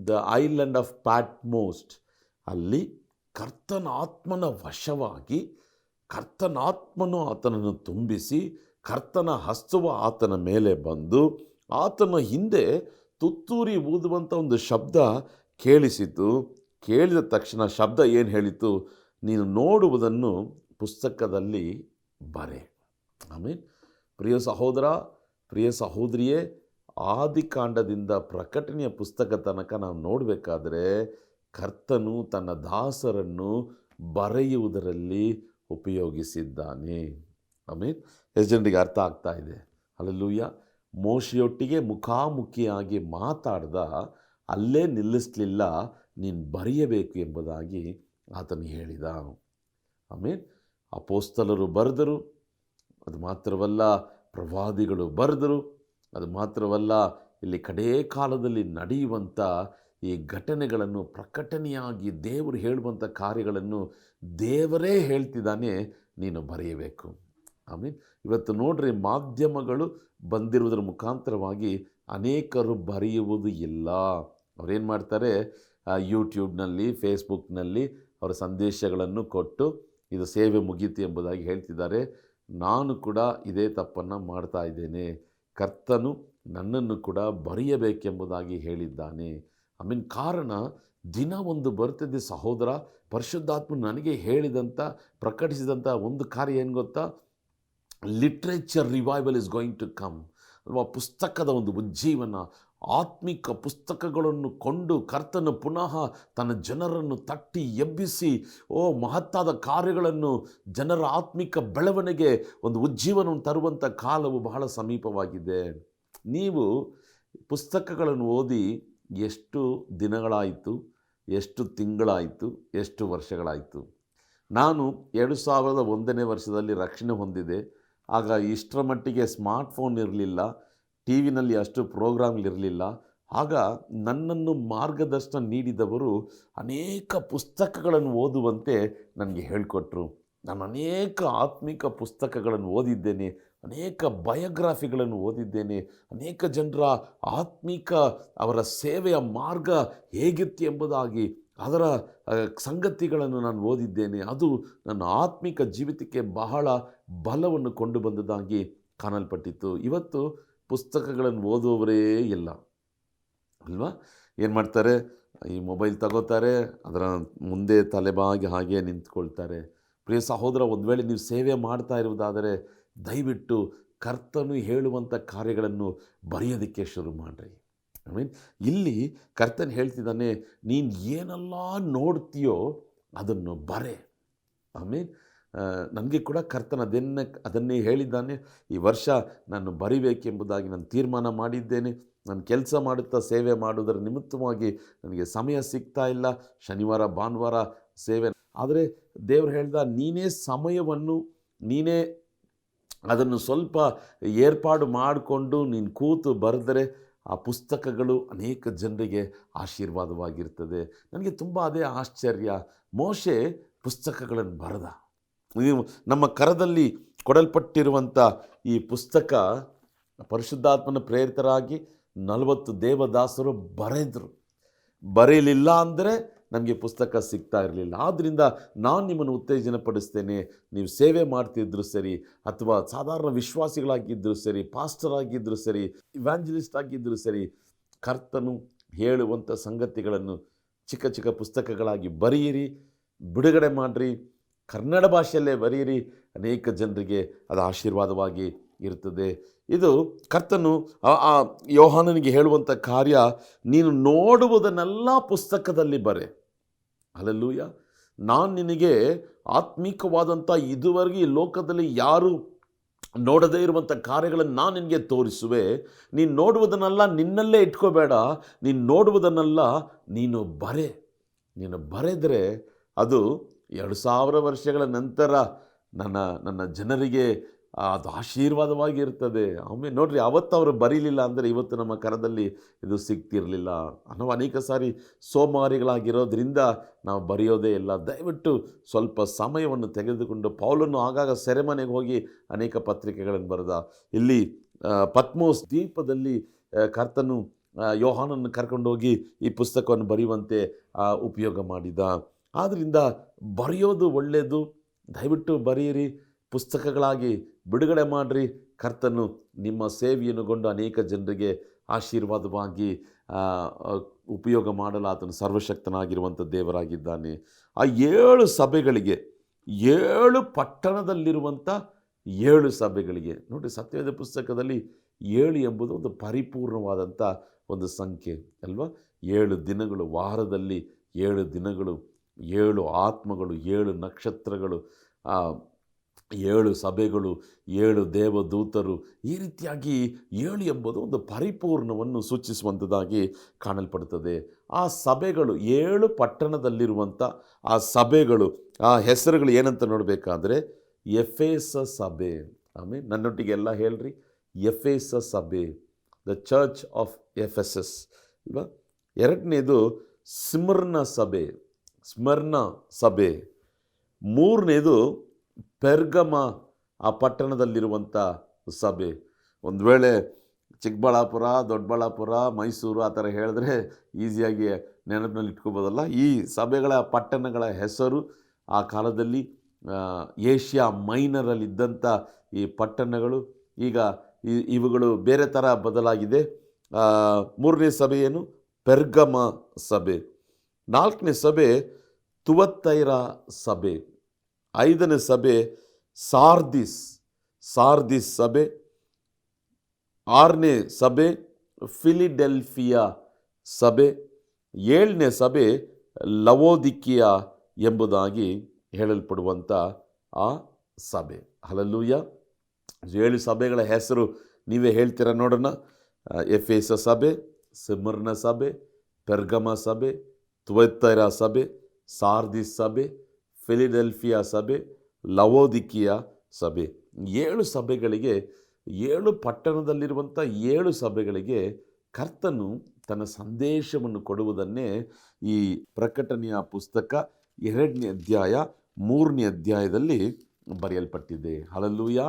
ದ ಐಲ್ಯಾಂಡ್ ಆಫ್ ಪ್ಯಾಟ್ಮೋಸ್ಟ್. ಅಲ್ಲಿ ಕರ್ತನಾತ್ಮನ ವಶವಾಗಿ, ಕರ್ತನಾತ್ಮನು ಆತನನ್ನು ತುಂಬಿಸಿ, ಕರ್ತನ ಹಸ್ತವು ಆತನ ಮೇಲೆ ಬಂದು ಆತನ ಹಿಂದೆ ತುತ್ತೂರಿ ಊದುವಂಥ ಒಂದು ಶಬ್ದ ಕೇಳಿಸಿತು. ಕೇಳಿದ ತಕ್ಷಣ ಶಬ್ದ ಏನು ಹೇಳಿತು? ನೀನು ನೋಡುವುದನ್ನು ಪುಸ್ತಕದಲ್ಲಿ ಬರೆ. ಆಮೇಲೆ ಪ್ರಿಯ ಸಹೋದರ, ಪ್ರಿಯ ಸಹೋದರಿಯೇ, ಆದಿಕಾಂಡದಿಂದ ಪ್ರಕಟಣೆಯ ಪುಸ್ತಕ ತನಕ ನಾವು ನೋಡಬೇಕಾದ್ರೆ ಕರ್ತನು ತನ್ನ ದಾಸರನ್ನು ಬರೆಯುವುದರಲ್ಲಿ ಉಪಯೋಗಿಸಿದ್ದಾನೆ. ಆಮೇಲೆ ಎಷ್ಟು ಜನರಿಗೆ ಅರ್ಥ ಆಗ್ತಾ ಇದೆ? ಹಲ್ಲೆಲೂಯಾ. ಮೋಶೆಯೊಟ್ಟಿಗೆ ಮುಖಾಮುಖಿಯಾಗಿ ಮಾತಾಡ್ದ, ಅಲ್ಲೇ ನಿಲ್ಲಿಸಲಿಲ್ಲ, ನೀನು ಬರೆಯಬೇಕು ಎಂಬುದಾಗಿ ಆತನು ಹೇಳಿದ. ಆಮೇಲೆ ಅಪೊಸ್ತಲರು ಬರೆದರು, ಅದು ಮಾತ್ರವಲ್ಲ ಪ್ರವಾದಿಗಳು ಬರೆದರು, ಅದು ಮಾತ್ರವಲ್ಲ ಇಲ್ಲಿ ಕಡೇ ಕಾಲದಲ್ಲಿ ನಡೆಯುವಂಥ ಈ ಘಟನೆಗಳನ್ನು ಪ್ರಕಟಣೆಯಾಗಿ ದೇವರು ಹೇಳುವಂಥ ಕಾರ್ಯಗಳನ್ನು ದೇವರೇ ಹೇಳ್ತಿದ್ದಾನೆ, ನೀನು ಬರೆಯಬೇಕು. ಆಮೇಲೆ ಇವತ್ತು ನೋಡ್ರಿ, ಮಾಧ್ಯಮಗಳು ಬಂದಿರುವುದರ ಮುಖಾಂತರವಾಗಿ ಅನೇಕರು ಬರೆಯುವುದು ಇಲ್ಲ. ಅವರೇನು ಮಾಡ್ತಾರೆ, ಯೂಟ್ಯೂಬ್ನಲ್ಲಿ, ಫೇಸ್ಬುಕ್ನಲ್ಲಿ ಅವರ ಸಂದೇಶಗಳನ್ನು ಕೊಟ್ಟು ಇದು ಸೇವೆ ಮುಗೀತು ಎಂಬುದಾಗಿ ಹೇಳ್ತಿದ್ದಾರೆ. ನಾನು ಕೂಡ ಇದೇ ತಪ್ಪನ್ನು ಮಾಡ್ತಾ ಇದ್ದೇನೆ. ಕರ್ತನು ನನ್ನನ್ನು ಕೂಡ ಬರೆಯಬೇಕೆಂಬುದಾಗಿ ಹೇಳಿದ್ದಾನೆ. ಕಾರಣ ದಿನ ಒಂದು ಬರ್ತದೆ ಸಹೋದರ. ಪರಿಶುದ್ಧಾತ್ಮ ನನಗೆ ಹೇಳಿದಂಥ, ಪ್ರಕಟಿಸಿದಂಥ ಒಂದು ಕಾರ್ಯ ಏನು ಗೊತ್ತಾ? Literature revival is going to come. ಪುಸ್ತಕದ ಒಂದು ಉಜ್ಜೀವನ, ಆತ್ಮಿಕ ಪುಸ್ತಕಗಳನ್ನು ಕೊಂಡು ಕರ್ತನ ಪುನಃ ತನ್ನ ಜನರನ್ನು ತಟ್ಟಿ ಎಬ್ಬಿಸಿ ಮಹತ್ತಾದ ಕಾರ್ಯಗಳನ್ನು, ಜನರ ಆತ್ಮಿಕ ಬೆಳವಣಿಗೆ, ಒಂದು ಉಜ್ಜೀವನವನ್ನು ತರುವಂಥ ಕಾಲವು ಬಹಳ ಸಮೀಪವಾಗಿದೆ. ನೀವು ಪುಸ್ತಕಗಳನ್ನು ಓದಿ ಎಷ್ಟು ದಿನಗಳಾಯಿತು, ಎಷ್ಟು ತಿಂಗಳಾಯಿತು, ಎಷ್ಟು ವರ್ಷಗಳಾಯಿತು? ನಾನು 2001ನೇ ವರ್ಷದಲ್ಲಿ ರಕ್ಷಣೆ ಹೊಂದಿದೆ. ಆಗ ಇಷ್ಟರ ಮಟ್ಟಿಗೆ ಸ್ಮಾರ್ಟ್ಫೋನ್ ಇರಲಿಲ್ಲ, ಟಿ ವಿನಲ್ಲಿ ಅಷ್ಟು ಪ್ರೋಗ್ರಾಮ್ಗಳಿರಲಿಲ್ಲ. ಆಗ ನನ್ನನ್ನು ಮಾರ್ಗದರ್ಶನ ನೀಡಿದವರು ಅನೇಕ ಪುಸ್ತಕಗಳನ್ನು ಓದುವಂತೆ ನನಗೆ ಹೇಳಿಕೊಟ್ರು. ನಾನು ಅನೇಕ ಆತ್ಮಿಕ ಪುಸ್ತಕಗಳನ್ನು ಓದಿದ್ದೇನೆ, ಅನೇಕ ಬಯೋಗ್ರಾಫಿಗಳನ್ನು ಓದಿದ್ದೇನೆ, ಅನೇಕ ಜನರ ಆತ್ಮಿಕ ಅವರ ಸೇವೆಯ ಮಾರ್ಗ ಹೇಗಿತ್ತು ಎಂಬುದಾಗಿ ಅದರ ಸಂಗತಿಗಳನ್ನು ನಾನು ಓದಿದ್ದೇನೆ. ಅದು ನನ್ನ ಆತ್ಮಿಕ ಜೀವಿತಕ್ಕೆ ಬಹಳ ಬಲವನ್ನು ಕೊಂಡು ಬಂದದಾಗಿ ಕಾಣಲ್ಪಟ್ಟಿತ್ತು. ಇವತ್ತು ಪುಸ್ತಕಗಳನ್ನು ಓದುವವರೇ ಇಲ್ಲ ಅಲ್ವಾ? ಏನು ಮಾಡ್ತಾರೆ, ಈ ಮೊಬೈಲ್ ತಗೋತಾರೆ, ಅದರ ಮುಂದೆ ತಲೆಬಾಗಿ ಹಾಗೆ ನಿಂತ್ಕೊಳ್ತಾರೆ. ಪ್ರಿಯ ಸಹೋದರ, ಒಂದು ವೇಳೆ ನೀವು ಸೇವೆ ಮಾಡ್ತಾ ಇರುವುದಾದರೆ ದಯವಿಟ್ಟು ಕರ್ತನು ಹೇಳುವಂಥ ಕಾರ್ಯಗಳನ್ನು ಬರೆಯೋದಕ್ಕೆ ಶುರು ಮಾಡಿರಿ. ಇಲ್ಲಿ ಕರ್ತನು ಹೇಳ್ತಿದ್ದಾನೆ, ನೀನು ಏನೆಲ್ಲ ನೋಡ್ತೀಯೋ ಅದನ್ನು ಬರೆ. ನನಗೆ ಕೂಡ ಕರ್ತನ ಅದನ್ನೇ ಹೇಳಿದ್ದಾನೆ. ಈ ವರ್ಷ ನಾನು ಬರಿಬೇಕೆಂಬುದಾಗಿ ನಾನು ತೀರ್ಮಾನ ಮಾಡಿದ್ದೇನೆ. ನಾನು ಕೆಲಸ ಮಾಡುತ್ತಾ ಸೇವೆ ಮಾಡುವುದರ ನಿಮಿತ್ತವಾಗಿ ನನಗೆ ಸಮಯ ಸಿಗ್ತಾ ಇಲ್ಲ. ಶನಿವಾರ ಭಾನುವಾರ ಸೇವೆ. ಆದರೆ ದೇವರು ಹೇಳ್ದ, ನೀನೇ ಸಮಯವನ್ನು ನೀನೇ ಅದನ್ನು ಸ್ವಲ್ಪ ಏರ್ಪಾಡು ಮಾಡಿಕೊಂಡು ನೀನು ಕೂತು ಬರೆದರೆ ಆ ಪುಸ್ತಕಗಳು ಅನೇಕ ಜನರಿಗೆ ಆಶೀರ್ವಾದವಾಗಿರ್ತದೆ. ನನಗೆ ತುಂಬ ಅದೇ ಆಶ್ಚರ್ಯ. ಮೋಶೆ ಪುಸ್ತಕಗಳನ್ನು ಬರೆದ. ನಮ್ಮ ಕರದಲ್ಲಿ ಕೊಡಲ್ಪಟ್ಟಿರುವಂಥ ಈ ಪುಸ್ತಕ ಪರಿಶುದ್ಧಾತ್ಮನ ಪ್ರೇರಿತರಾಗಿ 40 ದೇವದಾಸರು ಬರೆಯಲಿಲ್ಲ ಅಂದರೆ ನಮಗೆ ಪುಸ್ತಕ ಸಿಗ್ತಾ ಇರಲಿಲ್ಲ. ಆದ್ದರಿಂದ ನಾನು ನಿಮ್ಮನ್ನು ಉತ್ತೇಜನ ಪಡಿಸ್ತೇನೆ, ನೀವು ಸೇವೆ ಮಾಡ್ತಿದ್ರು ಸರಿ, ಅಥವಾ ಸಾಧಾರಣ ವಿಶ್ವಾಸಿಗಳಾಗಿದ್ದರೂ ಸರಿ, ಪಾಸ್ಟರ್ ಆಗಿದ್ದರೂ ಸರಿ, ಇವ್ಯಾಂಜಲಿಸ್ಟ್ ಆಗಿದ್ದರೂ ಸರಿ, ಕರ್ತನು ಹೇಳುವಂಥ ಸಂಗತಿಗಳನ್ನು ಚಿಕ್ಕ ಚಿಕ್ಕ ಪುಸ್ತಕಗಳಾಗಿ ಬರೆಯಿರಿ, ಬಿಡುಗಡೆ ಮಾಡಿರಿ. ಕನ್ನಡ ಭಾಷೆಯಲ್ಲೇ ಬರೆಯಿರಿ. ಅನೇಕ ಜನರಿಗೆ ಅದು ಆಶೀರ್ವಾದವಾಗಿ ಇರ್ತದೆ. ಇದು ಕರ್ತನು ಯೋಹಾನನಿಗೆ ಹೇಳುವಂಥ ಕಾರ್ಯ. ನೀನು ನೋಡುವುದನ್ನೆಲ್ಲ ಪುಸ್ತಕದಲ್ಲಿ ಬರೆ. ಹಲ್ಲೆಲೂಯ. ನಾನು ನಿನಗೆ ಆತ್ಮಿಕವಾದಂಥ ಇದುವರೆಗೆ ಈ ಲೋಕದಲ್ಲಿ ಯಾರು ನೋಡದೇ ಇರುವಂಥ ಕಾರ್ಯಗಳನ್ನು ನಾನು ನಿನಗೆ ತೋರಿಸುವೆ. ನೀನು ನೋಡುವುದನ್ನೆಲ್ಲ ನಿನ್ನಲ್ಲೇ ಇಟ್ಕೋಬೇಡ, ನೀನು ನೋಡುವುದನ್ನೆಲ್ಲ ನೀನು ಬರೆ. ನೀನು ಬರೆದರೆ ಅದು 2000 ವರ್ಷಗಳ ನಂತರ ನನ್ನ ಜನರಿಗೆ ಅದು ಆಶೀರ್ವಾದವಾಗಿರ್ತದೆ. ಆಮೇಲೆ ನೋಡ್ರಿ, ಅವತ್ತು ಅವರು ಬರೀಲಿಲ್ಲ ಅಂದರೆ ಇವತ್ತು ನಮ್ಮ ಕರದಲ್ಲಿ ಇದು ಸಿಗ್ತಿರಲಿಲ್ಲ. ನಾವು ಅನೇಕ ಸಾರಿ ಸೋಮಾರಿಗಳಾಗಿರೋದ್ರಿಂದ ನಾವು ಬರೆಯೋದೇ ಇಲ್ಲ. ದಯವಿಟ್ಟು ಸ್ವಲ್ಪ ಸಮಯವನ್ನು ತೆಗೆದುಕೊಂಡು, ಪೌಲನು ಆಗಾಗ ಸೆರೆಮನೆಗೆ ಹೋಗಿ ಅನೇಕ ಪತ್ರಿಕೆಗಳನ್ನು ಬರೆದ. ಇಲ್ಲಿ ಪತ್ಮೋಸ್ ದ್ವೀಪದಲ್ಲಿ ಕರ್ತನು ಯೋಹಾನನ್ನು ಕರ್ಕೊಂಡೋಗಿ ಈ ಪುಸ್ತಕವನ್ನು ಬರೆಯುವಂತೆ ಉಪಯೋಗ ಮಾಡಿದ. ಆದ್ದರಿಂದ ಬರೆಯೋದು ಒಳ್ಳೆಯದು. ದಯವಿಟ್ಟು ಬರೆಯಿರಿ, ಪುಸ್ತಕಗಳಾಗಿ ಬಿಡುಗಡೆ ಮಾಡಿರಿ. ಕರ್ತನು ನಿಮ್ಮ ಸೇವೆಯನ್ನುಗೊಂಡು ಅನೇಕ ಜನರಿಗೆ ಆಶೀರ್ವಾದವಾಗಿ ಉಪಯೋಗ ಮಾಡಲು ಆತನು ಸರ್ವಶಕ್ತನಾಗಿರುವಂಥ ದೇವರಾಗಿದ್ದಾನೆ. ಆ 7 ಸಭೆಗಳಿಗೆ, 7 ಪಟ್ಟಣದಲ್ಲಿರುವಂಥ 7 ಸಭೆಗಳಿಗೆ ನೋಡಿ, ಸತ್ಯವೇದ ಪುಸ್ತಕದಲ್ಲಿ 7 ಎಂಬುದು ಒಂದು ಪರಿಪೂರ್ಣವಾದಂಥ ಒಂದು ಸಂಖ್ಯೆ ಅಲ್ವಾ? 7 ದಿನಗಳು, ವಾರದಲ್ಲಿ 7 ದಿನಗಳು, 7 ಆತ್ಮಗಳು, 7 ನಕ್ಷತ್ರಗಳು, 7 ಸಭೆಗಳು, 7 ದೇವದೂತರು, ಈ ರೀತಿಯಾಗಿ 7 ಎಂಬುದು ಒಂದು ಪರಿಪೂರ್ಣವನ್ನು ಸೂಚಿಸುವಂಥದ್ದಾಗಿ ಕಾಣಲ್ಪಡುತ್ತದೆ. ಆ ಸಭೆಗಳು 7 ಪಟ್ಟಣದಲ್ಲಿರುವಂಥ ಆ ಸಭೆಗಳು, ಆ ಹೆಸರುಗಳು ಏನಂತ ನೋಡಬೇಕಾದ್ರೆ ಎಫೆಸ ಸಭೆ. ಆಮೇಲೆ ನನ್ನೊಟ್ಟಿಗೆ ಎಲ್ಲ ಹೇಳ್ರಿ, ಎಫೆಸ ಸಭೆ, ದ ಚರ್ಚ್ ಆಫ್ ಎಫೆಸಸ್ ಅಲ್ವಾ. ಎರಡನೇದು ಸ್ಮಿರ್ನ ಸಭೆ, ಸ್ಮರ್ನ ಸಭೆ. ಮೂರನೇದು ಪೆರ್ಗಮ, ಆ ಪಟ್ಟಣದಲ್ಲಿರುವಂಥ ಸಭೆ. ಒಂದು ವೇಳೆ ಚಿಕ್ಕಬಳ್ಳಾಪುರ, ದೊಡ್ಡಬಳ್ಳಾಪುರ, ಮೈಸೂರು ಆ ಥರ ಹೇಳಿದ್ರೆ ಈಸಿಯಾಗಿ ನೆನಪಿನಲ್ಲಿ ಇಟ್ಕೋಬೋದಲ್ಲ. ಈ ಸಭೆಗಳ ಪಟ್ಟಣಗಳ ಹೆಸರು ಆ ಕಾಲದಲ್ಲಿ ಏಷ್ಯಾ ಮೈನರಲ್ಲಿದ್ದಂಥ ಈ ಪಟ್ಟಣಗಳು ಈಗ ಇವುಗಳು ಬೇರೆ ಥರ ಬದಲಾಗಿದೆ. ಮೂರನೇ ಸಭೆ ಏನು? ಪೆರ್ಗಮ ಸಭೆ. ನಾಲ್ಕನೇ ಸಭೆ ತುವತ್ತೈರ ಸಭೆ. ಐದನೇ ಸಭೆ ಸಾರ್ದಿಸ್, ಸಾರ್ದಿಸ್ ಸಭೆ. ಆರನೇ ಸಭೆ ಫಿಲಿಡೆಲ್ಫಿಯಾ ಸಭೆ. ಏಳನೇ ಸಭೆ ಲವೋದಿಕಿಯ ಎಂಬುದಾಗಿ ಹೇಳಲ್ಪಡುವಂಥ ಆ ಸಭೆ. ಹಲ್ಲೆಲೂಯಾ. 7 ಸಭೆಗಳ ಹೆಸರು ನೀವೇ ಹೇಳ್ತೀರ ನೋಡೋಣ. ಎಫೆಸ ಸಭೆ, ಸ್ಮಿರ್ನ ಸಭೆ, ಪೆರ್ಗಮ ಸಭೆ, ತುವತ್ತೈರ ಸಭೆ, ಸಾರ್ದಿಸ್ ಸಭೆ, ಫಿಲಿಡೆಲ್ಫಿಯಾ ಸಭೆ, ಲವೋದಿಕಿಯ ಸಭೆ. 7 ಸಭೆಗಳಿಗೆ, 7 ಪಟ್ಟಣದಲ್ಲಿರುವಂಥ 7 ಸಭೆಗಳಿಗೆ ಕರ್ತನು ತನ್ನ ಸಂದೇಶವನ್ನು ಕೊಡುವುದನ್ನೇ ಈ ಪ್ರಕಟಣೆಯ ಪುಸ್ತಕ 2ನೇ ಅಧ್ಯಾಯ 3ನೇ ಅಧ್ಯಾಯದಲ್ಲಿ ಬರೆಯಲ್ಪಟ್ಟಿದೆ. Hallelujah,